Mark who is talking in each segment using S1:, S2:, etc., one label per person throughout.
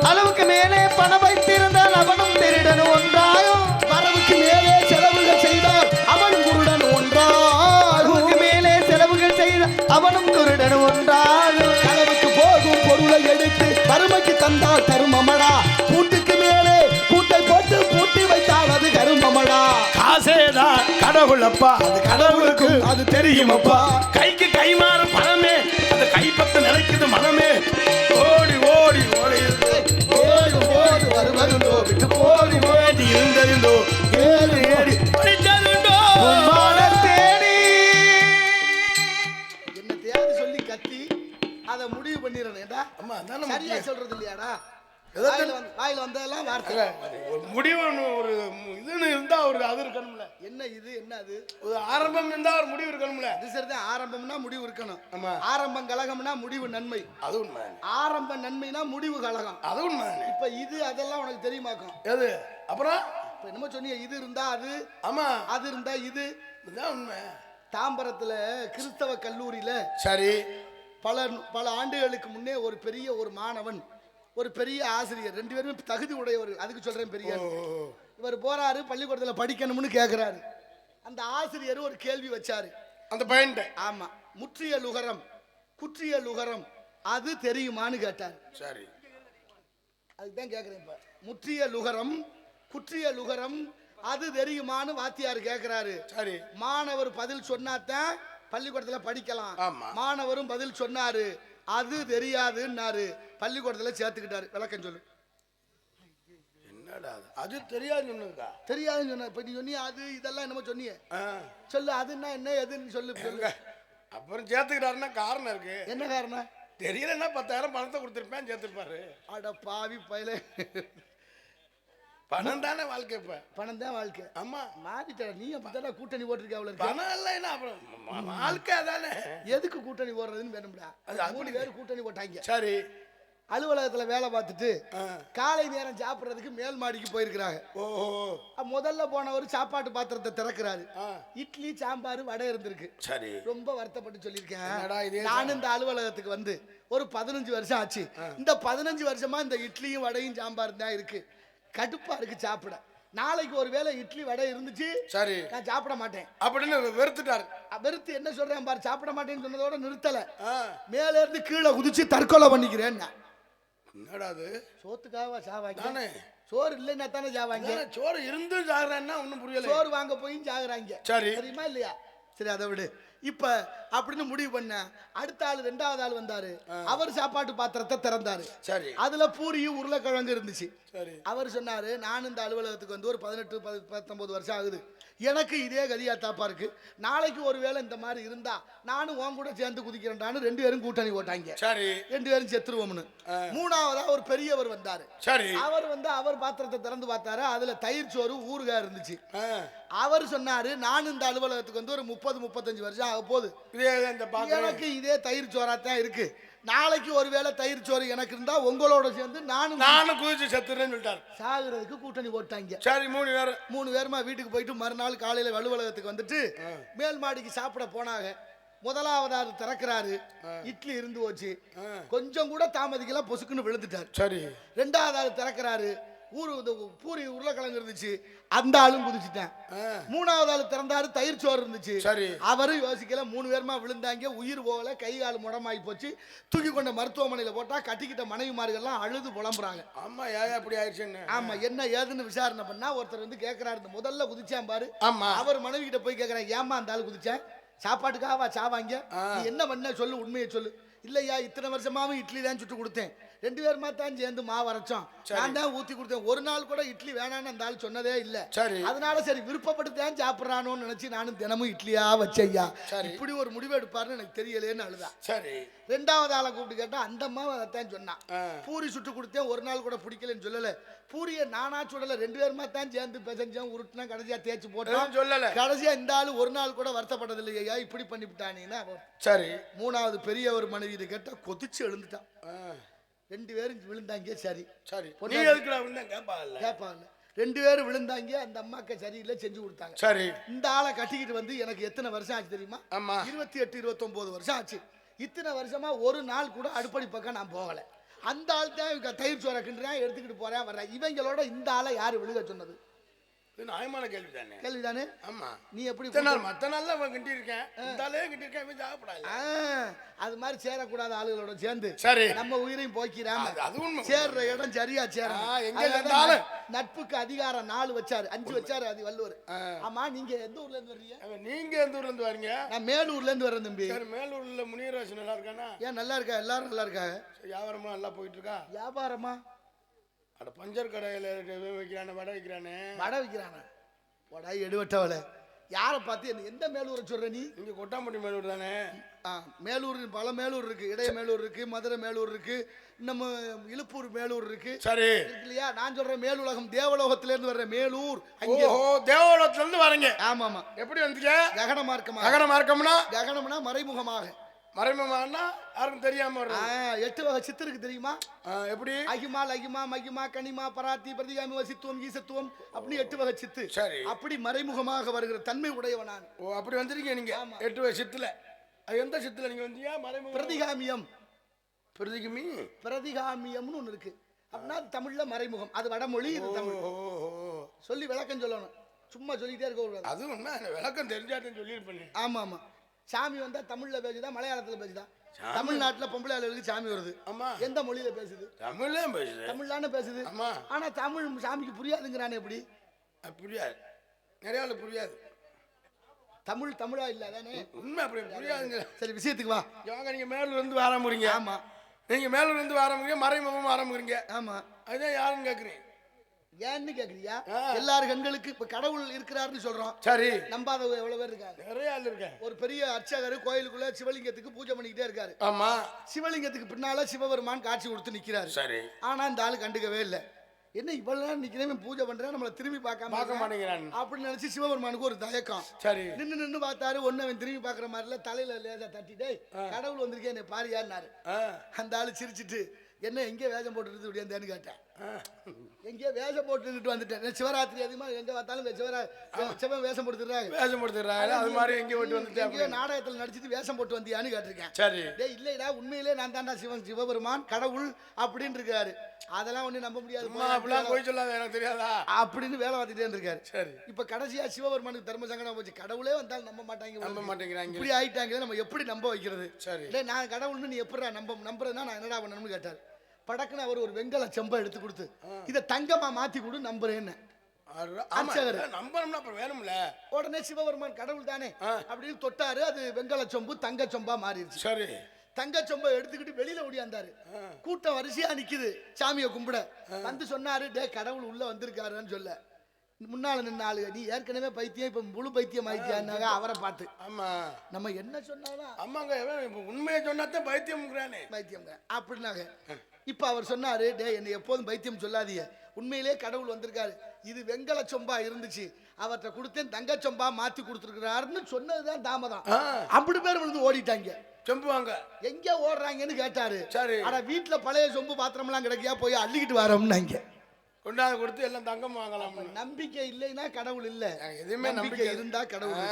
S1: அளவுக்கு மேலே பணம் வைத்திருந்தால் அவனும் திருடன் ஒன்றாயும்
S2: வரவுக்கு மேலே செலவுகள் செய்தால் அவன் குருடன் ஒன்றாகும்
S1: மேலே செலவுகள் செய்த அவனும் குருடன் ஒன்றாகும்
S2: களவுக்கு போகும் பொருளை எடுத்து வறுமைக்கு தந்தால் தருமமடா கூட்டுக்கு மேலே கூட்டை போட்டு பூட்டி வைத்தால் அது கருமமடா
S3: காசேதான் கடவுள் அப்பா அது கடவுளுக்கும் அது தெரியுமப்பா கைக்கு கை மாறு பணமே அந்த கைப்பத்து நினைக்குது மனமே ஓடி ஓடி ஓடி
S2: ஓடி ஓடி வருவதுண்டோ விட்டு போடி
S3: ஓடி இருந்ததுண்டோ ஏறி ஏறி படித்ததுண்டோ
S1: தேடி
S2: என்ன தேடி சொல்லி கத்தி அதை முடிவு பண்ணிடுறேன்டா
S3: அம்மா அதான
S2: சரியா சொல்றது இல்லையாடா வாயில வந்ததெல்லாம் வார்த்தை
S3: ஒரு முடிவு ஒரு இதுன்னு இருந்தா ஒரு அது இருக்கணும்ல
S2: என்ன இது என்ன அது
S3: ஒரு ஆரம்பம் இருந்தா ஒரு முடிவு இருக்கணும்ல
S2: அது சரிதான் ஆரம்பம்னா முடிவு இருக்கணும்
S3: ஆமா
S2: ஆரம்பம் கலகம்னா முடிவு நன்மை
S3: அது உண்மை
S2: ஆரம்ப நன்மைனா முடிவு கலகம்
S3: அது உண்மை
S2: இப்ப இது அதெல்லாம் உனக்கு தெரியுமாக்கும்
S3: எது அப்புறம்
S2: இப்ப என்னமோ சொன்னீங்க இது இருந்தா அது
S3: ஆமா
S2: அது இருந்தா இது
S3: இதுதான் உண்மை
S2: தாம்பரத்துல கிறிஸ்தவ கல்லூரியில
S3: சரி
S2: பல ஆண்டுகளுக்கு முன்னே ஒரு பெரிய ஒரு மாணவன் ஒரு பெரிய ஆசிரியர் ரெண்டு பேரும் தகுதி உடையவர் அதுக்கு சொல்றேன் பெரிய இவர் போறாரு பள்ளிக்கூடத்துல படிக்கணும்னு கேக்குறாரு அந்த ஆசிரியர் ஒரு கேள்வி வச்சாரு
S3: அந்த பையன்
S2: ஆமா முற்றிய லுகரம் குற்றிய லுகரம் அது தெரியுமான்னு கேட்டார்
S3: சரி
S2: அதுதான் கேக்குறேன் இப்ப முற்றிய லுகரம் குற்றிய லுகரம் அது தெரியுமான்னு வாத்தியார் கேக்குறாரு
S3: சரி
S2: மாணவர் பதில் சொன்னாதான் பள்ளிக்கூடத்துல படிக்கலாம்
S3: ஆமா
S2: மாணவரும் பதில் சொன்னாரு அது தெரியாதுன்னாரு பள்ளிக்கூடத்துல சேர்த்துக்கிட்டாரு விளக்கம் சொல்லு
S3: என்னடா அது தெரியாது சொன்னதுக்கா
S2: தெரியாதுன்னு சொன்ன இப்ப நீ சொன்னிய அது இதெல்லாம் என்னமோ சொன்னிய சொல்லு அதுன்னா என்ன எதுன்னு சொல்லு
S3: அப்புறம் சேர்த்துக்கிட்டாருன்னா காரணம் இருக்கு
S2: என்ன காரணம்
S3: தெரியலன்னா 10,000 பணத்தை கொடுத்துருப்பேன் சேர்த்துருப்பாரு
S2: அட பாவி பயில
S3: பணம் தானே வாழ்க்கை இப்ப
S2: பணம் தான் வாழ்க்கை
S3: ஆமா
S2: மாறிட்ட நீ அப்படித்தான் கூட்டணி போட்டிருக்க அவ்வளவு
S3: பணம் இல்ல என்ன அப்புறம் வாழ்க்கை தானே
S2: எதுக்கு கூட்டணி போடுறதுன்னு வேணும்டா அது 3 பேர் கூட்டணி போட்டாங்க
S3: சரி
S2: அலுவலகத்துல வேலை பார்த்துட்டு காலை நேரம் சாப்பிடுறதுக்கு மேல் மாடிக்கு போயிருக்கிறாங்க
S3: ஓஹோ
S2: முதல்ல போனவர் சாப்பாட்டு பாத்திரத்தை திறக்கிறாரு இட்லி சாம்பார் வடை இருந்திருக்கு
S3: சரி
S2: ரொம்ப வருத்தப்பட்டு சொல்லியிருக்கேன் நானும் இந்த அலுவலகத்துக்கு வந்து ஒரு 15 வருஷம் ஆச்சு இந்த 15 வருஷமா இந்த இட்லியும் வடையும் சாம்பார் தான் இருக்கு கடுப்பா இருக்கு சாப்பிட நாளைக்கு ஒருவேளை இட்லி வடை இருந்துச்சு சரி நான் சாப்பிட மாட்டேன் அப்படின்னு வெறுத்துட்டாரு வெறுத்து என்ன சொல்றேன் பாரு சாப்பிட மாட்டேன்னு சொன்னதோட நிறுத்தல மேல இருந்து கீழே குதிச்சு தற்கொலை பண்ணிக்கிறேன்
S3: என்னடா அது
S2: சோத்துக்காவா சாவாங்க சோறு இல்லைன்னா தானே சாவாங்க
S3: சோறு இருந்து சாகுறேன்னா ஒன்னும் புரியல
S2: சோறு வாங்க போய் சாகுறாங்க
S3: சரி
S2: தெரியுமா இல்லையா சரி அதை விடு இப்ப அப்படின்னு முடிவு பண்ண அடுத்த ஆள் 2வது ஆள் வந்தாரு அவர் சாப்பாட்டு பாத்திரத்தை திறந்தாரு
S3: சரி
S2: அதுல பூரியும் உருளைக்கிழங்கு இருந்துச்சு
S3: சரி
S2: அவர் சொன்னாரு நான் இந்த அலுவலகத்துக்கு வந்து ஒரு 18-19 வருஷம் ஆகுது எனக்கு இதே கதியா தாப்பா இருக்கு நாளைக்கு ஒருவேளை இந்த மாதிரி இருந்தா நானும் உன் கூட சேர்ந்து குதிக்கிறேன்டான்னு 2 பேரும் கூட்டணி போட்டாங்க
S3: சரி
S2: 2 பேரும் செத்துருவோம்னு 3வதா ஒரு பெரியவர் வந்தாரு
S3: சரி அவர்
S2: வந்து அவர் பாத்திரத்தை திறந்து பார்த்தாரு அதுல தயிர் சோறு ஊறுகாய் இருந்துச்சு அவர் சொன்னாரு நான் இந்த அலுவலகத்துக்கு வந்து ஒரு 30-35 வருஷம் ஆக போகுது எனக்கு இதே தயிர் சோறாத்தான் இருக்கு நாளைக்கு ஒருவேளை தயிர் சோறு எனக்கு இருந்தா உங்களோட சேர்ந்து நானும்
S3: குதிச்சு செத்துறேன்னு சொல்லிட்டாரு
S2: சாகுறதுக்கு கூட்டணி போட்டாங்க
S3: சரி 3
S2: பேருமா வீட்டுக்கு போயிட்டு மறுநாள் காலையில அலுவலகத்துக்கு வந்துட்டு மேல் மாடிக்கு சாப்பிட போனாங்க முதலாவதாக திறக்கிறாரு இட்லி இருந்து போச்சு கொஞ்சம் கூட தாமதிக்கல பொசுக்குன்னு விழுந்துட்டாரு
S3: சரி
S2: 2வது திறக்கிறாரு பூரி உருளைக்கிழங்கு இருந்துச்சு அந்த ஆளும் குதிச்சுட்டேன் 3வது ஆள் திறந்தாரு தயிர் சோறு இருந்துச்சு அவரும் யோசிக்கல 3 பேருமா விழுந்தாங்க உயிர் போகல கை கால் முடமாயி போச்சு தூக்கி கொண்ட மருத்துவமனையில போட்டா கட்டிக்கிட்ட மனைவிமார்கள்லாம் அழுது புலம்புறாங்க
S3: ஆமா ஏன் அப்படி ஆயிடுச்சுன்னு
S2: ஆமா என்ன ஏதுன்னு விசாரணை பண்ணா ஒருத்தர் வந்து கேட்கிறாரு இந்த முதல்ல குதிச்சான் பாரு அவர் மனைவி கிட்ட போய் கேட்கிறாங்க ஏமா அந்த ஆள் குதிச்சேன் சாப்பாட்டுக்காவா சாவாங்க நீ என்ன பண்ண சொல்லு உண்மையை சொல்லு இல்லையா இத்தனை வருஷமாவும் இட்லி தான் சுட்டு கொடுத்தேன் 2 பேருமா தான் சேர்ந்து மாவு அரைச்சோம் நான் தான் ஊத்தி கொடுத்தேன் ஒரு நாள் கூட இட்லி வேணான்னு அந்த ஆள் சொன்னதே இல்ல அதனால சரி விருப்பப்பட்டு தான் சாப்பிடறானோன்னு நினைச்சு நானும் தினமும் இட்லியா வச்சையா இப்படி ஒரு முடிவு எடுப்பாருன்னு எனக்கு தெரியலேன்னு அழுதா
S3: சரி
S2: 2வது ஆளை கூப்பிட்டு கேட்டா அந்த அம்மாவை அதான் சொன்னான் பூரி சுட்டு கொடுத்தேன் ஒரு நாள் கூட பிடிக்கலன்னு சொல்லல பூரியை நானா சுடல 2 பேருமா தான் சேர்ந்து பிசைஞ்சோம் உருட்டுனா கடைசியா தேய்ச்சி போட்டோம் சொல்லல கடைசியா இந்த ஆளு ஒரு நாள் கூட வருத்தப்பட்டது இல்லையா இப்படி பண்ணிவிட்டானீங்கன்னா சரி 3வது பெரிய ஒரு மனைவி கேட்டா கொதிச்சு எழுந்துட்டான் 2 பேரும் விழுந்தாங்க சரி சரி கேட்பாங்கல்ல 2 பேரும் விழுந்தாங்க அந்த அம்மாக்கு சரியில்லை செஞ்சு கொடுத்தாங்க சரி இந்த ஆளை கட்டிக்கிட்டு வந்து எனக்கு எத்தனை வருஷம் ஆச்சு தெரியுமா 28-29 வருஷம் ஆச்சு இத்தனை வருஷமா ஒரு நாள் கூட அடுப்படி பக்கம் நான் போகல அந்த ஆள் தான் தயிர் சோற கிண்டுறேன் எடுத்துக்கிட்டு போறேன் வர்றேன். இவங்களோட இந்த ஆளை யாரு விழுக சொன்னது?
S3: நியாயமான கேள்வி தானே.
S2: கேள்விதானே.
S3: ஆமா.
S2: நீ எப்படி
S3: மத்த நாள்ல அவன் கிண்டி இருக்கேன், இந்தாலே கிண்டி இருக்கேன், இவன் சாப்பிடாது.
S2: அது மாதிரி சேரக்கூடாத ஆளுகளோட சேர்ந்து
S3: சரி
S2: நம்ம உயிரையும் போக்கிறாம
S3: அது உண்மை.
S2: சேர்ற இடம் சரியா சேரணும்.
S3: எங்க இருந்தாலும்
S2: நட்புக்கு அதிகாரம் 4 வச்சாரு, 5 வச்சாரு அது வள்ளுவர். ஆமா, நீங்க எந்த ஊர்ல இருந்து வர்றீங்க?
S3: நீங்க எந்த ஊர்ல இருந்து வரீங்க?
S2: நான் மேலூர்ல இருந்து வரேன் தம்பி.
S3: சரி, மேலூர்ல முனியராஜ் நல்லா இருக்கானா?
S2: ஏன் நல்லா இருக்கா? எல்லாரும் நல்லா இருக்காங்க.
S3: வியாபாரமா நல்லா போயிட்டு இருக்கா?
S2: வியாபாரமா?
S3: அட பஞ்சர் கடையில வைக்கிறானே, வடை வைக்கிறானே.
S2: வடை வைக்கிறானே? வடை எடுவட்டவள யாரை பார்த்து எந்த மேலூரை சொல்ற நீ?
S3: இங்க கொட்டாம்பட்டி மேலூர் தானே.
S2: மேலூர் பல மேலூர் இருக்கு. இடைய மேலூர் இருக்கு, மதுரை மேலூர் இருக்கு, நம்ம இழுப்பூர் மேலூர் இருக்கு.
S3: சரி
S2: இருக்கு இல்லையா? நான் சொல்றேன் மேலுலகம், தேவலோகத்துல இருந்து வர்ற மேலூர்.
S3: ஓஹோ, தேவலோகத்துல இருந்து வரீங்க.
S2: ஆமா ஆமா.
S3: எப்படி வந்தீங்க?
S2: ககன மார்க்கமா?
S3: ககன மார்க்கம்னா?
S2: ககனம்னா மறைமுகமாக.
S3: மறைமுகம்னா யாருக்கும் தெரியாம
S2: 8 வகை சித்து இருக்கு தெரியுமா?
S3: எப்படி?
S2: அகிமா, லகிமா, மகிமா, கனிமா, பராத்தி, பிரதிகாமி, வசித்துவம், ஈசத்துவம், அப்படி 8 வகை சித்து.
S3: சரி.
S2: அப்படி மறைமுகமாக வருகிற தன்மை உடையவன் நான்.
S3: ஓ, அப்படி வந்திருக்கீங்க நீங்க. 8 வகை சித்துல. எந்த சித்துல நீங்க வந்தீங்க? மறைமுகம்.
S2: பிரதிகாமியம்.
S3: பிரதிகாமி?
S2: பிரதிகாமியம்னு ஒண்ணு இருக்கு. அப்படின்னா தமிழ்ல மறைமுகம், அது வடமொழி, இது தமிழ். சொல்லி விளக்கம் சொல்லணும், சும்மா சொல்லிட்டே இருக்க கூடாது.
S3: அது ஒண்ணு விளக்கம் தெரிஞ்சாட்டும் சொல்லிருப்பேன்.
S2: ஆமா ஆமா. சாமி வந்தா தமிழ்ல பேசுதா மலையாளத்துல பேசுதா? தமிழ்நாட்டுல பொம்பளை ஆளுகளுக்கு சாமி வருது.
S3: ஆமா.
S2: எந்த மொழியில பேசுது?
S3: தமிழ்ல பேசுது.
S2: தமிழ்லான பேசுது.
S3: ஆமா.
S2: ஆனா தமிழ் சாமிக்கு புரியாதுங்கிறானே. எப்படி
S3: புரியாது? நிறைய புரியாது.
S2: தமிழ் தமிழா இல்ல தானே?
S3: உண்மை அப்படி புரியாதுங்க.
S2: சரி, விஷயத்துக்கு வா.
S3: வாங்க, நீங்க மேலூர்ல இருந்து ஆரம்பிக்கிறீங்க.
S2: ஆமா.
S3: நீங்க மேலூர்ல இருந்து ஆரம்பிக்கிறீங்க, மறைமுகமா ஆரம்பிக்கிறீங்க.
S2: ஆமா.
S3: அதுதான் யாருன்னு கேக்குறீங்க.
S2: ஏன்னு கேக்குறியா? எல்லார் கண்களுக்கு இப்ப கடவுள் இருக்கிறாருன்னு சொல்றோம்.
S3: சரி.
S2: நம்பாதவங்க எவ்வளவு பேர் இருக்காங்க?
S3: நிறைய ஆள் இருக்காங்க.
S2: ஒரு பெரிய அர்ச்சகர் கோயிலுக்குள்ள சிவலிங்கத்துக்கு பூஜை பண்ணிக்கிட்டே இருக்காரு.
S3: ஆமா.
S2: சிவலிங்கத்துக்கு பின்னால சிவபெருமான் காட்சி கொடுத்து நிக்கிறாரு.
S3: சரி.
S2: ஆனா இந்த ஆளு கண்டுக்கவே இல்லை. என்ன இவ்வளவு நேரம் நிக்கிறேன் பூஜை பண்றேன், நம்மள திரும்பி பார்க்க மாட்டேங்கிறான் அப்படின்னு நினைச்சு சிவபெருமானுக்கு ஒரு தயக்கம்.
S3: சரி.
S2: நின்னு பார்த்தாரு. ஒண்ணு அவன் திரும்பி பாக்குற மாதிரில தலையில லேசா தட்டிட்டே கடவுள் வந்திருக்கேன் என்னை பாரியாருனாரு. அந்த ஆளு சிரிச்சிட்டு, என்ன எங்கே வேஷம் போட்டு இப்படியான்னு கேட்டேன். எங்கேயோ வேஷம் போட்டுட்டு வந்துட்டேன். சிவராத்திரி அதிகமா எங்க பார்த்தாலும் சிவன் வேஷம் போட்டுறாங்க.
S3: வேஷம் போட்டுறாங்க. அது மாதிரி எங்கே போட்டு வந்துட்டேன்.
S2: நாடகத்தில் நடிச்சுட்டு வேஷம் போட்டு வந்தியான்னு கேட்டிருக்கேன்.
S3: சரி.
S2: இல்லைடா, உண்மையிலே நான் தாண்டா சிவபெருமான் கடவுள் அப்படின்னு இருக்காரு. அதெல்லாம் ஒண்ணு நம்ப முடியாது.
S3: போய் சொல்லாத, எனக்கு தெரியாதா
S2: அப்படின்னு வேலை பார்த்துட்டே இருக்காரு.
S3: சரி.
S2: இப்ப கடைசியா சிவபெருமானுக்கு தர்ம சங்கடம் போச்சு. கடவுளே வந்தாலும் நம்ப மாட்டாங்க. இப்படி ஆயிட்டாங்க, நம்ம எப்படி நம்ப வைக்கிறது? சரி. நான் கடவுள்னு நீ எப்படி நம்புறதுன்னா நான் என்னடா பண்ணணும்னு கேட்டாரு. படக்குன்னு அவர் ஒரு வெங்கல செம்பை எடுத்து கொடுத்து, இதை தங்கமா மாத்தி கொடு நம்புறேன்னு. உடனே சிவபெருமான் கடவுள் தானே அப்படின்னு தொட்டாரு. அது வெங்கல சொம்பு தங்க சொம்பா மாறிடுச்சு. சரி. தங்க சொம்பை எடுத்துக்கிட்டு வெளியில ஓடியாந்தாரு. கூட்டம் வரிசையா நிக்குது சாமியை கும்பிட. வந்து சொன்னாரு, டே கடவுள் உள்ள வந்திருக்காருன்னு சொல்ல. முன்னால நின்னாலு, நீ ஏற்கனவே பைத்தியம், இப்ப முழு பைத்தியம் ஆயிட்டாங்க அவரை பார்த்து. ஆமா, நம்ம என்ன சொன்னாலும்
S3: ஆமாங்க, உண்மையை சொன்னாதான் பைத்தியம்
S2: பைத்தியம் அப்படின்னாங்க. இப்ப அவர் சொன்னாரு, டே என்னை எப்போதும் பைத்தியம் சொல்லாதீங்க, உண்மையிலே கடவுள் வந்திருக்காரு. இது வெங்கல சொம்பா இருந்துச்சு, அவர்கிட்ட கொடுத்தேன் தங்க சொம்பா மாத்தி கொடுத்துருக்கிறாருன்னு சொன்னதுதான் தாமதம். அப்படி பேர் வந்து ஓடிட்டாங்க.
S3: சொம்புவாங்க
S2: எங்க ஓடுறாங்கன்னு கேட்டாரு.
S3: சரி.
S2: ஆனா வீட்டுல பழைய சொம்பு பாத்திரம் எல்லாம் கிடைக்கியா, போய் அள்ளிக்கிட்டு வரோம்னாங்க.
S3: கொண்டாந்து கொடுத்து எல்லாம் தங்கம் வாங்கலாம்.
S2: நம்பிக்கை இல்லைன்னா கடவுள் இல்ல,
S3: எதுவுமே
S2: நம்பிக்கை இருந்தா கடவுள்.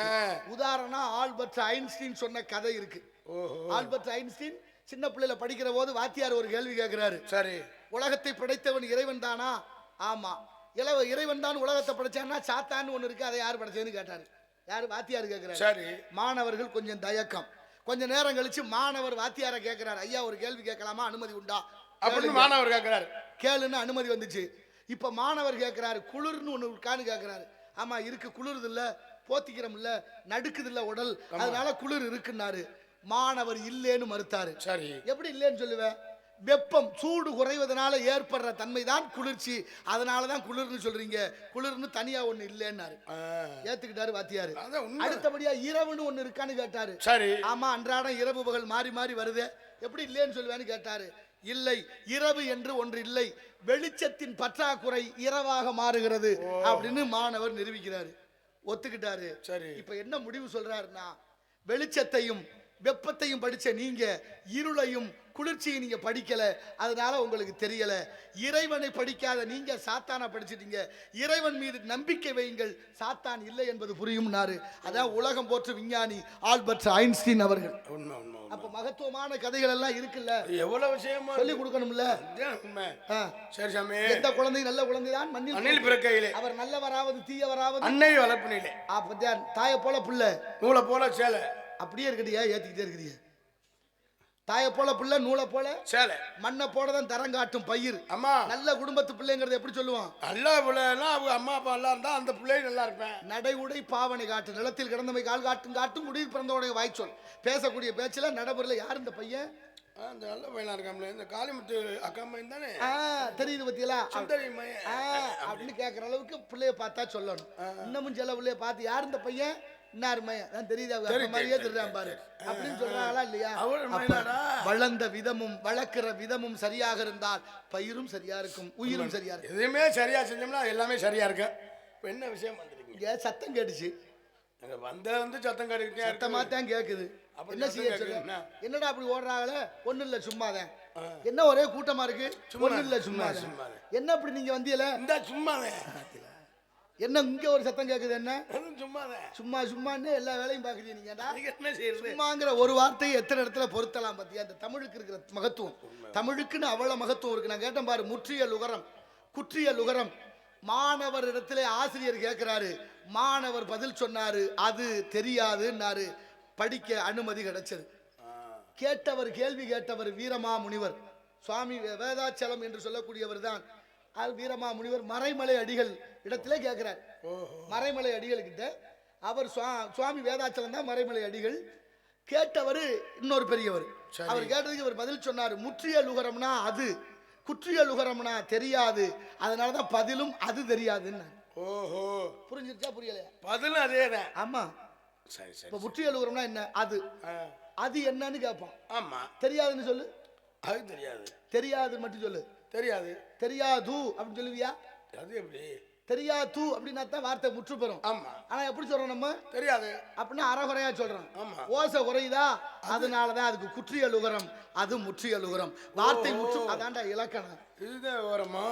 S2: உதாரணம் ஆல்பர்ட் ஐன்ஸ்டீன் சொன்ன கதை இருக்கு. ஆல்பர்ட் ஐன்ஸ்டீன் சின்ன பிள்ளைல படிக்கிற போது வாத்தியார் ஒரு கேள்வி கேட்கிறாரு. சரி. உலகத்தை படைத்தவன் இறைவன் தானா? ஆமா. இறைவன் தான் உலகத்தை படைச்சான்னா சாத்தான்னு ஒண்ணு இருக்கு, அதை யார் படைச்சதுன்னு கேட்டாரு. யாரு? வாத்தியார் கேட்கிறாரு. சரி. மாணவர்கள் கொஞ்சம் தயக்கம். கொஞ்ச நேரம் கழிச்சு மாணவர் வாத்தியார கேட்கிறாரு, ஐயா ஒரு கேள்வி கேட்கலாமா, அனுமதி உண்டா
S3: அப்படின்னு மாணவர் கேட்கிறாரு.
S2: கேளுன்னு அனுமதி வந்துச்சு. இப்ப மாணவர் கேட்கிறாரு, குளிர்னு ஒண்ணு இருக்கான்னு கேட்கிறாரு. ஆமா இருக்கு, குளிர்து இல்ல, போத்திக்கிறோம் இல்ல, நடுக்குது இல்ல உடல், அதனால குளிர் இருக்குன்னாரு. மாணவர் இல்லேன்னு மறுத்தாரு. சரி. எப்படி இல்லேன்னு சொல்லுவேன்? வெப்பம் சூடு குறைவதனால ஏற்படுற தன்மை தான் குளிர்ச்சி, அதனாலதான் குளிர்னு சொல்றீங்க, குளிர்னு தனியா ஒண்ணு இல்லைன்னாரு. ஏத்துக்கிட்டாரு வாத்தியாரு. அடுத்தபடியா இரவுன்னு ஒண்ணு இருக்கான்னு கேட்டாரு. சரி. ஆமா, அன்றாடம் இரவு பகல் மாறி மாறி வருது, எப்படி இல்லைன்னு சொல்லுவேன்னு கேட்டாரு. இல்லை, இரவு என்று ஒன்று இல்லை, வெளிச்சத்தின் பற்றாக்குறை இரவாக மாறுகிறது அப்படின்னு மாணவர் நிரூபிக்கிறாரு. ஒத்துக்கிட்டாரு. சரி. இப்ப என்ன முடிவு சொல்றாருன்னா, வெளிச்சத்தையும் வெப்பத்தையும் படிச்ச நீங்க இருளையும் குளிர்ச்சியை நீங்க படிக்கல, அதனால உங்களுக்கு தெரியல. இறைவனை படிக்காத நீங்க சாத்தானை படிச்சிட்டீங்க. இறைவன் மீது நம்பிக்கை வையுங்கள், சாத்தான் இல்லை என்பது புரியும்னாரு. அதான் உலகம் போற்ற விஞ்ஞானி ஆல்பர்ட் ஐன்ஸ்டீன் அவர்கள். அப்ப மகத்துவமான கதைகள் எல்லாம் இருக்குல்ல,
S3: எவ்வளவு விஷயமா
S2: சொல்லி கொடுக்கணும்ல.
S3: சரி சாமி,
S2: எந்த குழந்தை நல்ல குழந்தைதான் மண்ணில்
S3: பிறக்கையிலே,
S2: அவர் நல்லவராவது தீயவராவது
S3: அன்னை வளர்ப்பினிலே.
S2: அப்பதான் தாயை போல புள்ள,
S3: நூலை போல சேலை.
S2: அப்படியே இருக்கடியா, ஏத்திக்கிட்டே இருக்கிறீங்க. தாயை போல புள்ள, நூலை போல
S3: சேலை,
S2: மண்ணை போலதான் தரம் காட்டும் பயிர்.
S3: அம்மா,
S2: நல்ல குடும்பத்து பிள்ளைங்கிறது எப்படி சொல்லுவான்?
S3: நல்ல பிள்ளைன்னா அவங்க அம்மா அப்பா எல்லாம் இருந்தா அந்த பிள்ளை நல்லா இருப்பேன்.
S2: நடை உடை பாவனை காட்டு, நிலத்தில் கிடந்தமை கால் காட்டும் காட்டும் குடியில் பிறந்தோடைய வாய்ச்சொல். பேசக்கூடிய பேச்சுல நடைமுறையில் யார் இந்த பையன்?
S3: அந்த நல்ல பையனா இருக்காமல, இந்த காளிமுத்து அக்கா மையன் தானே.
S2: தெரியுது பத்தியலா
S3: அப்படின்னு
S2: கேட்கற அளவுக்கு பிள்ளைய பார்த்தா சொல்லணும். இன்னமும் சில பிள்ளைய பார்த்து யார் இந்த பையன், இன்னார் மையன் தான் தெரியுது, அவங்க மாதிரியே தெரியாம பாரு அப்படின்னு சொல்றாங்களா இல்லையா? வளர்ந்த விதமும் வளர்க்கிற விதமும் சரியாக இருந்தால் பயிரும் சரியா இருக்கும், உயிரும் சரியா இருக்கும்.
S3: எதுவுமே சரியா செஞ்சோம்னா எல்லாமே சரியா இருக்கு. இப்ப என்ன விஷயம் வந்துருக்கீங்க?
S2: சத்தம் கேட்டுச்சு,
S3: வந்து சத்தம் கேட்டு
S2: சத்தமா தான் கேக்குது. என்ன செய்ய சொல்ல? என்னடா அப்படி ஓடுறாங்களே? ஒண்ணு இல்ல, சும்மாதான். என்ன ஒரே கூட்டமா இருக்கு? ஒண்ணு இல்ல, சும்மா. என்ன அப்படி நீங்க வந்தியல?
S3: இந்த சும்மாதான்.
S2: என்ன இங்க ஒரு சத்தம் கேக்குது? என்ன
S3: சும்மாதான்? சும்மா
S2: சும்மான்னு எல்லா வேலையும் பாக்குறீங்க நீங்க.
S3: என்ன செய்யறது?
S2: சும்மாங்கிற ஒரு வார்த்தையை எத்தனை இடத்துல பொருத்தலாம் பத்தியா? அந்த தமிழுக்கு இருக்கிற மகத்துவம், தமிழுக்குன்னு அவ்வளவு மகத்துவம் இருக்கு. நான் கேட்டேன் பாரு, முற்றிய லுகரம், குற்றிய லுகரம். மாணவர் இடத்துல ஆசிரியர் கேட்கிறாரு, மாணவர் பதில் சொன்னாரு, அது தெரியாதுன்னாரு. படிக்க அனுமதி கிடைச்சது. கேட்டவர், கேள்வி கேட்டவர் வீரமா முனிவர், சுவாமி வேதாச்சலம் என்று சொல்லக்கூடியவர் தான். வீரமா முனிவர் மறைமலை அடிகள் இடத்துல கேட்கிறார். மறைமலை அடிகள் கிட்ட அவர் சுவாமி வேதாச்சலம் தான் மறைமலை அடிகள். கேட்டவர் இன்னொரு பெரியவர். அவர் கேட்டதுக்கு இவர் பதில் சொன்னார், முற்றிய லுகரம்னா அது, குற்றிய லுகரம்னா தெரியாது, அதனாலதான் பதிலும் அது தெரியாதுன்னு.
S3: ஓஹோ,
S2: புரிஞ்சிருச்சா புரியலையா?
S3: பதிலும் அதேதான்.
S2: ஆமா.
S3: சரி சரி.
S2: இப்ப முற்றிய லுகரம்னா என்ன? அது, அது என்னன்னு கேட்பான்.
S3: ஆமா.
S2: தெரியாதுன்னு சொல்லு.
S3: அது தெரியாது.
S2: தெரியாது மட்டும் சொல்லு. தெரியாது. தெரியாது அப்படின்னு சொல்லுவியா?
S3: அது எப்படி?
S2: தெரியாது அப்படின்னா தான் வார்த்தை முற்று பெறும்.
S3: ஆமா.
S2: ஆனா எப்படி சொல்றோம் நம்ம?
S3: தெரியாது
S2: அப்படின்னா அறகுறையா சொல்றோம்.
S3: ஆமா.
S2: ஓசை குறையுதா, அதனாலதான் அதுக்கு குற்றிய லுகரம், அது முற்றிய லுகரம். வார்த்தை முற்று, அதான்டா இலக்கணம்.
S3: இதுதான் விவரமா?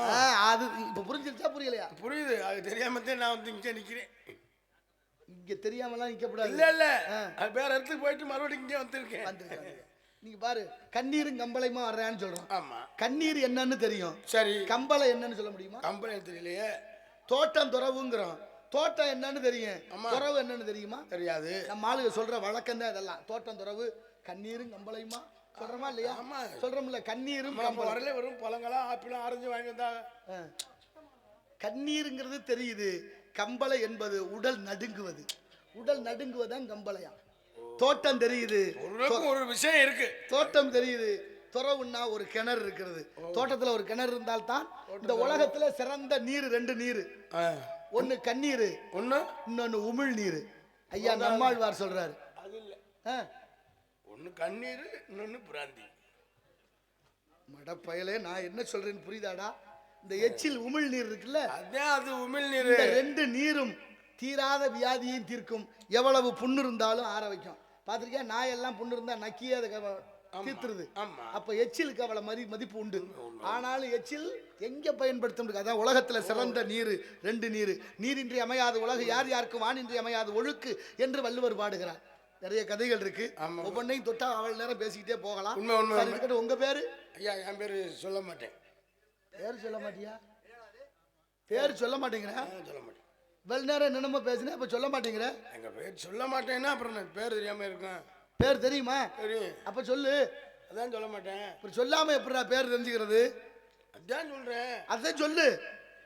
S2: அது இப்ப புரிஞ்சிருச்சா புரியலையா?
S3: புரியுது. அது தெரியாம தான் நான் வந்து இங்க நிக்கிறேன்.
S2: இங்க தெரியாமலாம் நிக்கப்படாது.
S3: இல்ல இல்ல, அது வேற இடத்துக்கு போயிட்டு மறுபடியும் இங்கே வந்திருக்கேன்.
S2: நீங்க பாரு, கண்ணீரும் கம்பளையுமா வர்றான்னு சொல்றோம்.
S3: ஆமா. கண்ணீர்
S2: என்னன்னு தெரியும்,
S3: சரி.
S2: கம்பளை என்னன்னு சொல்ல முடியுமா?
S3: கம்பளை தெரியலையே.
S2: தோட்டம் துறவுங்கிறோம், தோட்டம் என்னன்னு தெரியும், துறவு என்னன்னு தெரியுமா?
S3: தெரியாது.
S2: நம்ம ஆளுங்க சொல்ற வழக்கம் தான் இதெல்லாம். தோட்டம் துறவு கண்ணீரும் கம்பளையுமா சொல்றோமா இல்லையா? சொல்றோம்ல, கண்ணீரும்
S3: வரல வரும் பழங்களா ஆப்பிளும் ஆரஞ்சு வாங்கி வந்தா.
S2: கண்ணீருங்கிறது தெரியுது, கம்பளை என்பது உடல் நடுங்குவது, உடல் நடுங்குவதான் கம்பளையா. தோட்டம் தெரியுது,
S3: ஒரு விஷயம் இருக்கு.
S2: தோட்டம் தெரியுது, துறவுன்னா ஒரு கிணறு இருக்கிறது. தோட்டத்துல ஒரு கிணறு இருந்தால்தான் இந்த உலகத்துல சிறந்த நீர். ரெண்டு நீர், ஒன்னு கண்ணீர், இன்னொன்னு உமிழ் நீர். ஐயா நம்மாழ்வார் சொல்றாரு.
S3: அது இல்ல, ஒன்னு கண்ணீர், இன்னொன்னு பிராந்தி.
S2: மடப்பயலே, நான் என்ன சொல்றேன்னு புரியுதாடா? இந்த எச்சில் உமிழ் நீர் இருக்குல்ல,
S3: அதான் அது உமிழ் நீர்.
S2: இந்த ரெண்டு நீரும் தீராத வியாதியையும் தீர்க்கும், எவ்வளவு புண்ணு இருந்தாலும் ஆற வைக்கும். பாத்திருக்கியா? நாயெல்லாம் புண்ணு இருந்தா நக்கியே அதை தீர்த்துருது. அப்ப எச்சிலுக்கு அவளை மதிப்பு உண்டு. ஆனாலும் எச்சில் எங்க பயன்படுத்த? அதான் உலகத்துல சிறந்த நீர் ரெண்டு நீர். நீரின்றி அமையாது உலகு, யார் யாருக்கும் வானின்றி அமையாது ஒழுக்கு என்று வள்ளுவர் பாடுகிறார். நிறைய கதைகள் இருக்கு, ஒவ்வொன்றையும் தொட்டா அவள் நேரம் பேசிக்கிட்டே போகலாம். உங்க பேரு?
S3: ஐயா, என் பேரு சொல்ல மாட்டேன்.
S2: பேர் சொல்ல மாட்டியா? பேர் சொல்ல மாட்டேங்கிற?
S3: சொல்ல மாட்டேன்.
S2: வெள்ள நேரம் என்னமோ பேசுனேன், இப்ப சொல்ல மாட்டேங்கிற.
S3: எங்க பேர் சொல்ல மாட்டேன்னா அப்புறம் பேர் தெரியாம இருக்கும்.
S2: பேர் தெரியுமா?
S3: தெரியும்.
S2: அப்ப சொல்லு.
S3: அதான் சொல்ல மாட்டேன்.
S2: இப்ப சொல்லாம எப்படிடா பேர் தெரிஞ்சுக்கிறது?
S3: அதான் சொல்றேன்.
S2: அதான் சொல்லு.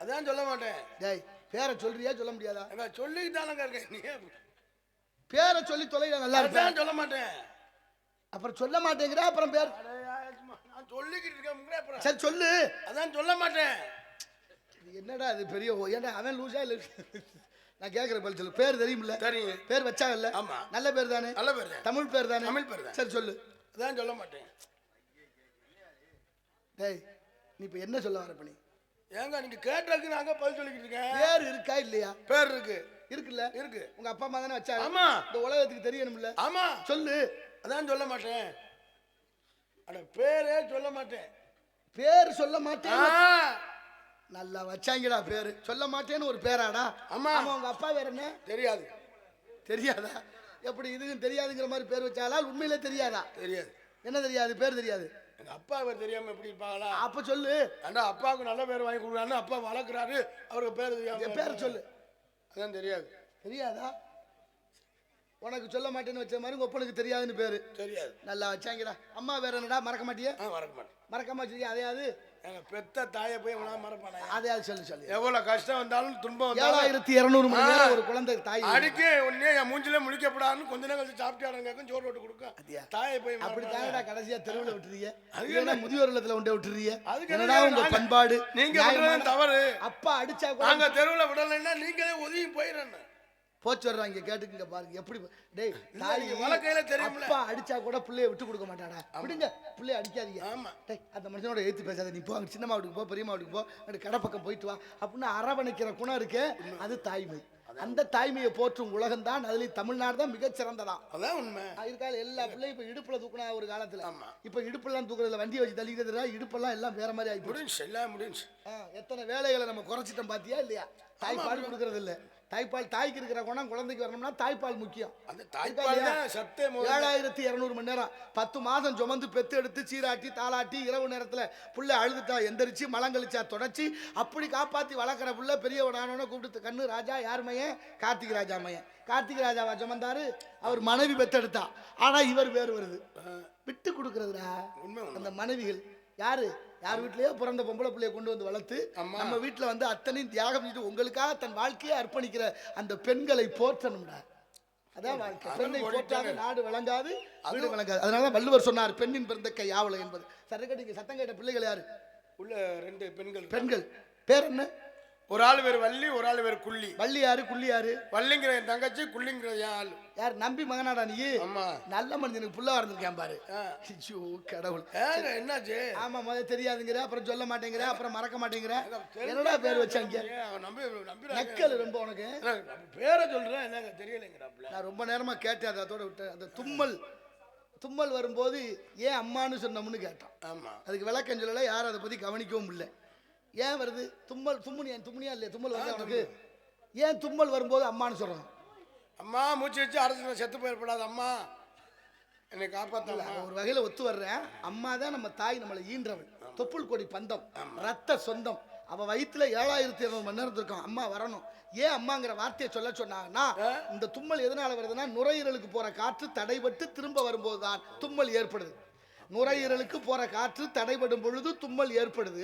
S3: அதான் சொல்ல மாட்டேன்.
S2: டேய், பேரை சொல்றியா சொல்ல முடியாதா?
S3: சொல்லிக்கிட்டானங்க இருக்கேன். நீ
S2: பேரை சொல்லி தொலைல நல்லா இருக்கு.
S3: அதான் சொல்ல மாட்டேன்.
S2: அப்புறம் சொல்ல மாட்டேங்கிற, அப்புறம் பேர்
S3: நான் சொல்லிக்கிட்டு இருக்கேன். அப்புறம்
S2: சரி சொல்லு.
S3: அதான் சொல்ல மாட்டேன்.
S2: என்னடா அது பெரிய? ஏன்டா அவன் லூசா இல்ல? நான் கேட்கிற பதில் சொல்லு. பேர் தெரியுமில்ல?
S3: தெரியும்.
S2: பேர் வச்சா இல்ல?
S3: ஆமா.
S2: நல்ல பேர் தானே?
S3: நல்ல பேர்.
S2: தமிழ் பேர் தானே?
S3: தமிழ் பேர் தான்.
S2: சரி சொல்லு.
S3: அதான் சொல்ல மாட்டேன்.
S2: டேய், நீ இப்ப என்ன சொல்ல வர? பண்ணி
S3: ஏங்க நீங்க கேட்டதுக்கு நாங்க பதில் சொல்லிக்கிட்டு இருக்கேன்.
S2: பேர் இருக்கா இல்லையா?
S3: பேர் இருக்கு.
S2: இருக்குல்ல?
S3: இருக்கு.
S2: உங்க அப்பா அம்மா தானே வச்சாங்க?
S3: ஆமா.
S2: இந்த உலகத்துக்கு தெரியணும்ல?
S3: ஆமா.
S2: சொல்லு.
S3: அதான் சொல்ல மாட்டேன். அட பேரே சொல்ல மாட்டேன்.
S2: பேர் சொல்ல மாட்டேன். நல்லா வச்சாங்கடா பேரு. சொல்ல மாட்டேன்னு ஒரு பேராடா?
S3: ஆமா.
S2: உங்க அப்பா வேற என்ன?
S3: தெரியாது.
S2: தெரியாதா? எப்படி இதுக்கும் தெரியாதுங்கிற மாதிரி பேர் வச்சாலா? உண்மையிலே தெரியாதா?
S3: தெரியாது.
S2: என்ன தெரியாது? பேர் தெரியாது.
S3: எங்க அப்பா பேர் தெரியாம எப்படி இருப்பாங்களா?
S2: அப்ப சொல்லு.
S3: அண்ணா அப்பாவுக்கு நல்ல பேர் வாங்கி கொடுக்குறான்னு அப்பா வளர்க்குறாரு, அவருக்கு பேர் தெரியாம.
S2: பேர் சொல்லு.
S3: அதான் தெரியாது.
S2: தெரியாதா? உனக்கு சொல்ல மாட்டேன்னு வச்ச மாதிரி உங்க ஒப்பனுக்கு தெரியாதுன்னு பேரு.
S3: தெரியாது.
S2: நல்லா வச்சாங்கடா. அம்மா வேற என்னடா? மறக்க மாட்டியா?
S3: மறக்க மாட்டேன்.
S2: மறக்க மாட்டியா? அதையாவது
S3: எங்க பெத்த தாயை போய் மறப்பானே.
S2: அதையாவது சொல்லு. சொல்லு.
S3: எவ்வளவு கஷ்டம் வந்தாலும் துன்பம் வந்தாலும்
S2: 7200 மணி நேரம் ஒரு குழந்தை தாய்
S3: அடிக்கே உடனே என் மூஞ்சில முழிக்கப்படாதுன்னு கொஞ்ச நேரம் கழிச்சு சாப்பிட்டாருங்க சோறு போட்டு கொடுக்கும். தாயை போய்
S2: அப்படி தானடா கடைசியா தெருவில் விட்டுறீங்க. அது என்ன முதியோர் இல்லத்துல கொண்டு விட்டுறீங்க? என்னடா உங்க பண்பாடு?
S3: நீங்க தவறு.
S2: அப்பா அடிச்சா கூட
S3: நாங்க தெருவில் விடலைன்னா நீங்களே ஒதுங்கி போயிடணும்.
S2: போச்சு வர்றாங்க. கேட்டுக்குங்க பாருங்க எப்படி. டேய் தாய்
S3: வழக்கையில தெரியும்ல.
S2: அப்பா அடிச்சா கூட பிள்ளைய விட்டு கொடுக்க மாட்டாடா. அப்படிங்க பிள்ளைய அடிக்காதீங்க.
S3: ஆமா.
S2: டேய் அந்த மனுஷனோட ஏத்து பேசாத. நீ போ அங்க சின்னம்மா வீட்டுக்கு போ, பெரியம்மா வீட்டுக்கு போ, அங்க கடை பக்கம் போயிட்டு வா அப்படின்னு அரவணைக்கிற குணம் இருக்கு. அது தாய்மை. அந்த தாய்மையை போற்றும் உலகம் தான். அதுலயும் தமிழ்நாடு தான் மிகச் சிறந்ததான்.
S3: அதான் உண்மை.
S2: இருக்காது எல்லா பிள்ளையும் இப்ப இடுப்புல தூக்குனா ஒரு காலத்துல. இப்ப இடுப்பெல்லாம் தூக்குறதுல வண்டியை வச்சு தள்ளிக்கிறதுல இடுப்பெல்லாம் எல்லாம் வேற மாதிரி ஆகி
S3: முடிஞ்சு.
S2: எத்தனை வேலைகளை நம்ம குறைச்சிட்டோம் பாத்தியா இல்லையா? தாய்ப்பால் கொடுக்கறது இல்ல. தாய்ப்பால் தாய்க்கு இருக்கிற குணம் குழந்தைக்கு வரணும்னா தாய்ப்பால் முக்கியம்.
S3: அந்த தாய்ப்பால்
S2: 7200 மணி நேரம் 10 மாதம் சுமந்து பெத்து எடுத்து சீராட்டி தாளாட்டி இரவு நேரத்துல புள்ள அழுதுட்டா எந்திரிச்சு மலங்கழிச்சா தொடச்சி அப்படி காப்பாத்தி வளர்க்குற புள்ள பெரியவனானோன்னு கூப்பிட்டு கண்ணு ராஜா யார் மையன்? கார்த்திக் ராஜா மையன். கார்த்திக் ராஜாவா சுமந்தாரு? அவர் மனைவி பெத்தெடுத்தா. ஆனா இவர் வேறு வருது. விட்டு கொடுக்கறதுடா அந்த மனைவிகள். யாரு யார் வீட்லயோ பிறந்த பொம்பளை பிள்ளைய கொண்டு வந்து வளர்த்து நம்ம வீட்டுல வந்து அத்தனையும் தியாகம் செஞ்சு உங்களுக்காக தன் வாழ்க்கையை அர்ப்பணிக்கிற அந்த பெண்களை போற்றணும்டா. அதான் வாழ்க்கை. பெண்ணை போற்றாத நாடு விளங்காது, வீடு விளங்காது. அதனால வள்ளுவர் சொன்னார் பெண்ணின் பிறந்த கை ஆவலை என்பது. சரக்கடிங்க சத்தம் கேட்ட பிள்ளைகள் யாரு?
S3: உள்ள 2
S2: பெண்கள். பேர் என்ன?
S3: ஒரு ஆள் பேர் வள்ளி, ஒரு ஆள் பேர் குள்ளி.
S2: வள்ளி யாரு? குள்ளி யாரு?
S3: வள்ளிங்கிற என் தங்கச்சி, குள்ளிங்கிற என் ஆள்.
S2: யார்? நம்பி மகனாடா நீ?
S3: ஆமா.
S2: நல்ல மனுஷனுக்கு புள்ள வரந்திருக்கேன் பாரு. ஐயோ கடவுள்.
S3: என்னாச்சு?
S2: ஆமா முதல்ல தெரியாதுங்கிற, அப்புறம் சொல்ல மாட்டேங்கிற, அப்புறம் மறக்க மாட்டேங்கிற. என்னடா பேர் வச்சாங்க? நக்கல் ரொம்ப உனக்கு.
S3: பேரை சொல்றேன் என்னங்க தெரியலைங்கிறாப்ல.
S2: நான் ரொம்ப நேரமா கேட்டேன், அதோட விட்டேன். அந்த தும்மல் வரும்போது ஏன் அம்மான்னு சொன்னோம்னு கேட்டான்.
S3: ஆமா.
S2: அதுக்கு விளக்கம் சொல்லல. யாரும் அதை பத்தி கவனிக்கவும் இல்லை. ஏன் வருது தும்மல்? தும்முனியா இல்லையா? தும்மல் வருது உனக்கு. ஏன் தும்மல் வரும்போது அம்மான்னு சொல்றான்?
S3: அம்மா மூச்சு வச்சு அரைச்சு செத்து போயிடப்படாது, அம்மா என்னை காப்பாத்தல.
S2: ஒரு வகையில ஒத்து வர்றேன். அம்மா தான் நம்ம தாய், நம்மளை ஈன்றவள். தொப்புள் கொடி பந்தம், ரத்த சொந்தம். அவ வயிற்றுல 7200 மணி நேரத்துக்கு இருக்கும். அம்மா வரணும். ஏன் அம்மாங்கிற வார்த்தையை சொல்ல சொன்னாங்கன்னா, இந்த தும்மல் எதனால வருதுன்னா நுரையீரலுக்கு போற காற்று தடைபட்டு திரும்ப வரும்போது தான் தும்மல் ஏற்படுது. நுரையீரலுக்கு போற காற்று தடைபடும் பொழுது தும்மல் ஏற்படுது.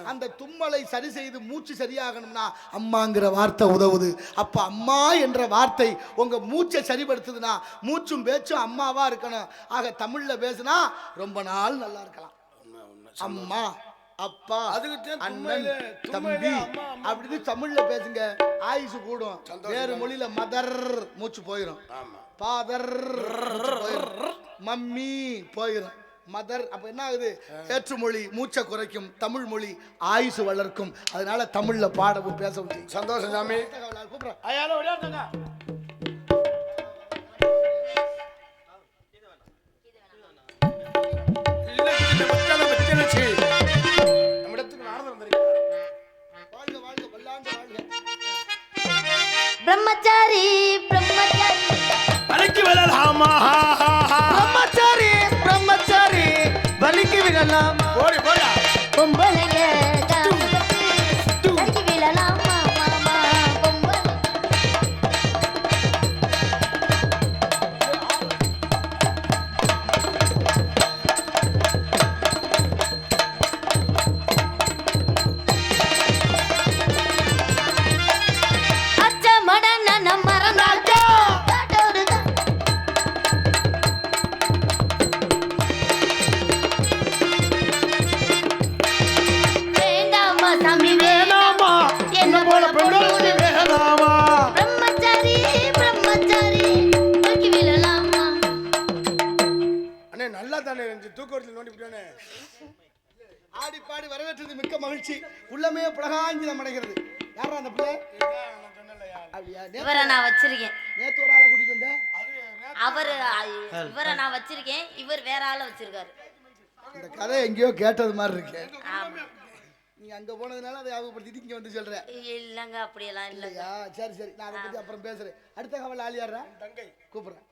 S2: அந்த தும்மலை சரி செய்து மூச்சு சரியாகணும்னா அம்மாங்கிற வார்த்தை உதவுது. அப்ப அம்மா என்ற வார்த்தை உங்க மூச்சை சரிபடுத்துதுன்னா மூச்சும் பேச்சும் அம்மாவா இருக்கணும். ஆக தமிழ்ல பேசினா ரொம்ப நாள் நல்லா இருக்கலாம். அம்மா, அப்பா, அண்ணன், தம்பி அப்படின்னு தமிழ்ல பேசுங்க. ஆயுசு கூடும். வேறு மொழியில மதர் மூச்சு போயிடும், ஃபாதர் போயிடும், மம்மி போயிடும், மதர். அப்ப என்ன ஆகுது? வேற்றுமொழி மூச்சை குறைக்கும், தமிழ் மொழி ஆயுசு வளர்க்கும். அதனால தமிழ்ல பாடவும் பேசவும்.
S3: சந்தோஷம் சாமி.
S2: கூப்பிடுறேன்.
S4: பிரம்மச்சாரி பிரம்மச்சாரி
S3: வலிக்கு விழலாமா?
S1: பிரம்மச்சாரி பிரம்மச்சாரி வலிக்கு விழலாமா?
S3: போடி போடா.
S4: பொம்பளைங்க வலிக்கு விழலாமா மாமா? பொம்பளை
S2: ஆடி பாடி வரவேற்றது மிக்க மகிழ்ச்சி. உள்ளமே புலகாஞ்சிதம் அடைகிறது. யாரா அந்த பிள்ளை?
S4: இவரை நான் வச்சிருக்கேன்.
S2: நேத்து ஒரு ஆளை கூட்டிட்டு வந்த.
S4: இவரை நான் வச்சிருக்கேன். இவர் வேற ஆளை வச்சிருக்காரு.
S2: இந்த கதை எங்கேயோ கேட்டது மாதிரி இருக்கு.
S4: ஆமா.
S2: நீ அங்க போனதுனால அதை ஞாபகப்படுத்திட்டு இங்க வந்து சொல்ற.
S4: இல்லங்க அப்படியெல்லாம் இல்லங்க.
S2: சரி சரி, நான் அதை பத்தி அப்புறம் பேசுறேன். அடுத்த கவலை ஆலியாடுறா தங்கை கூப்பிடுறேன்.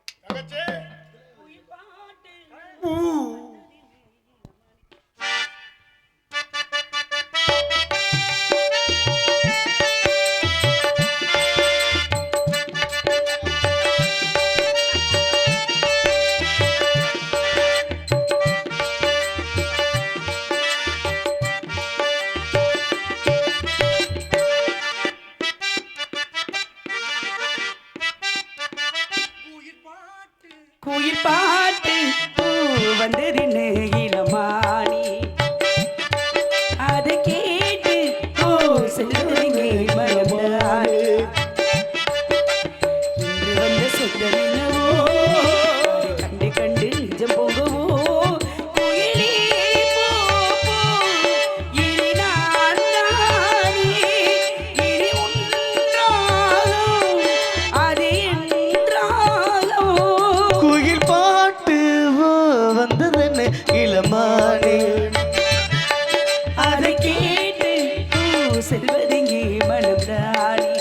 S5: குயில் பாட்டு பூ வந்ததின்னு இளமானி அதை கேட்டு பூ செல்லுங்க மறந்தாடு இன்று வந்த சொந்தம் என்னவோ கண்டு கண்டு நிஜம் போகவோ குயிலே போ போ இனி நான் தானே இனி உன்றாலும் அது என்றாலும்
S1: குயில் பாட்டு வந்ததுன்னு இளமானே
S5: அதை கேட்டு பூ செல்வதிங்கே மனம்தானே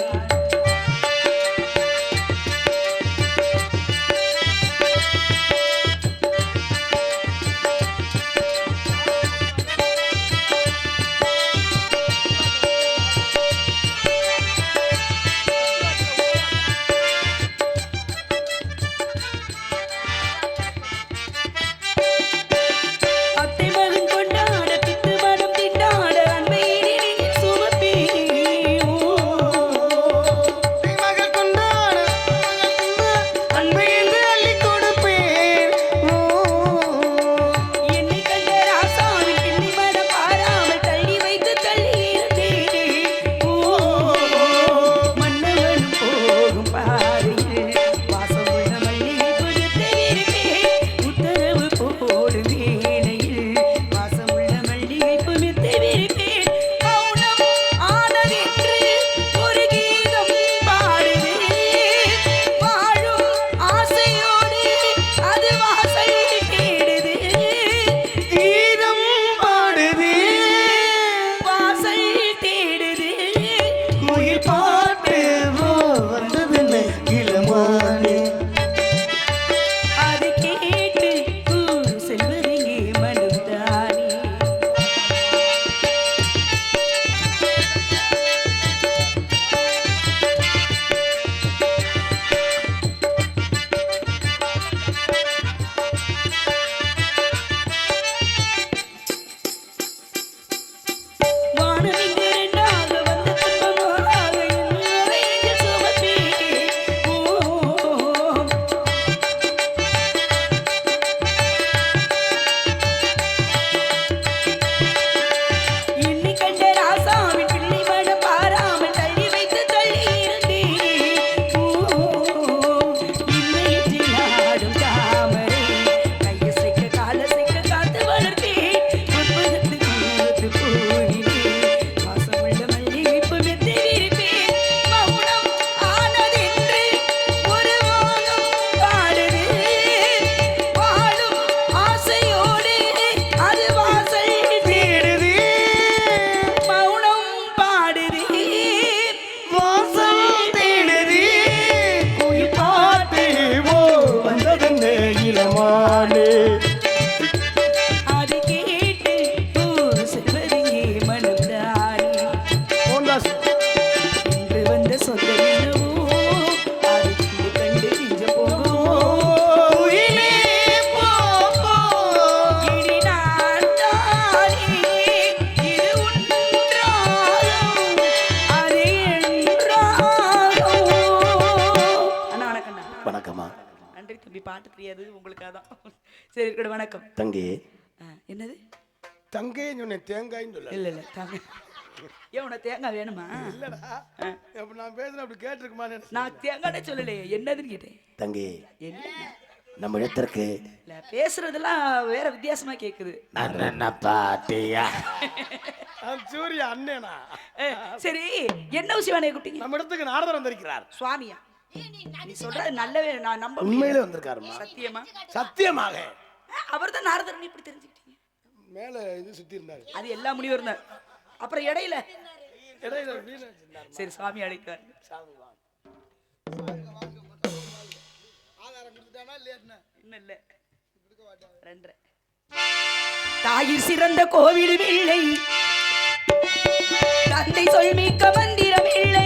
S5: அத்தை மகன் கொண்டாட பித்து மனம் திண்டாட அன்பையினில் சுமப்பி
S1: மகள் கொண்டாட அன்பையில் அள்ளி கொடுப்பேன்.
S5: என்னை கண்ட ராசாவின் கிள்ளி மனம் பாராமல் தள்ளி வைத்து தள்ளி இருந்தேன் மன்னவன் போகும் பாதையில் வாசம் உள்ள மல்லிகை கொடுத்து விரும்பேன் உத்தரவு போடு வேளையில் வாசம் உள்ள மல்லிகை புமித்து விரும்பேன் மௌனம் ஆனதென்று ஒரு கீதம் பாடுவேன் வாழும் ஆசையோடு அது வாசல் தேடுது
S1: கீதம் பாடுதே
S5: வாசல் தேடுது
S1: குயில் பாட்டு வந்ததுன்னு இளமானே
S5: அதை கேட்டு பூ செல்வதிங்கே மனம்தானே வானம் இங்கு இரண்டாக வந்த துன்பமாக என்னுடைய சுமப்பே என்னை கண்ட ராசாவின் பிள்ளை மனம் பாராமல் தள்ளி வைத்து தள்ளி இருந்தேன் இன்னையில் ஆடும் தாமரை கையசைக்க காலசைக்க காத்து வளர்த்தேன் உற்பகத்து கூத்து பூவிலே வாசமுள்ள மல்லிகைப்பு மெத்தை விரிப்பேன் மௌனம் ஆனதென்று ஒரு வானம் பாடுது வாழும் ஆசையோடு அது வாசல் தேடுது மௌனம் பாடுது
S1: வாசல் தேடுதே குயில் பாட்டு வந்ததுன்னு இளமானே
S5: அதை கேட்டு பூ செல்வதிங்கே மனம்தானே
S1: மோகன்தாஸ்
S5: இன்று வந்த சொந்தம் என்னவோ அதை கண்டு கண்டு நெஞ்சம் போகுமோ
S1: குயிலே போ போ
S5: இனி நான் தானே இது உன்றாலும் அது என்றாலும் அண்ணா வணக்கம்ண்ணா
S3: வணக்கம்மா.
S5: நன்றி தம்பி பாட்டு தெரியாது உங்களுக்காக தான் சரி இருக்கட்டும் வணக்கம்
S3: தங்கி
S5: என்னது
S3: தங்கைன்னு சொன்னேன், தேங்காய்ன்னு சொல்ல.
S5: இல்ல இல்ல தாங்க ஏன் உனக்கு தேங்காய் வேணுமா
S3: இல்லடா, அப்ப நான் பேசுன அப்படி கேட்டிருக்குமான்னு
S5: நான் தேங்காய் சொல்லலையே என்னதுன்னு கேட்டேன்
S3: தங்கி,
S5: என்ன
S3: நம்ம இடத்திற்கு
S5: இல்ல பேசுறதெல்லாம் வேற வித்தியாசமா கேக்குது
S3: என்ன பாட்டியா சூர்யா அண்ணேனா?
S5: சரி என்ன விஷயம் குட்டிங்க
S3: நம்ம இடத்துக்கு நாரதர் வந்திருக்கிறார்.
S5: சுவாமியா நீ சொல்றது நல்லவே நான் நம்ப
S3: உண்மையிலே வந்திருக்காருமா?
S5: சத்தியமா
S3: சத்தியமாக
S5: அவர் தான் நாரதர் இப்படி தெரிஞ்சுக்கிட்டீங்க
S3: மேல இது சுத்தி இருந்தாரு.
S5: அது எல்லா முனிவரும் தான். அப்புறம் இடையில
S3: இடையில வீணை வச்சிருந்தாரு.
S5: சரி சாமி அழைத்தார்.
S3: சாமி வாங்க.
S2: ஆதாரம் கொடுத்துட்டானா இல்லையா?
S5: இன்னும் இல்ல 2. தாயிற் சிறந்த கோவிலும் இல்லை, தந்தை சொல்மிக்க மந்திரம் இல்லை,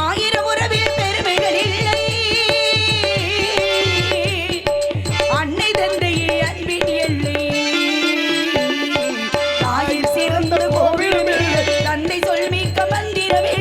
S5: ஆயிரம் உறவில் பெருமைகள் இல்லை, அன்னை தந்தையே அன்பின் எல்லை. தாயிற் சிறந்த கோவிலும் இல்லை, தந்தை சொல்மிக்க மந்திரம் இல்லை,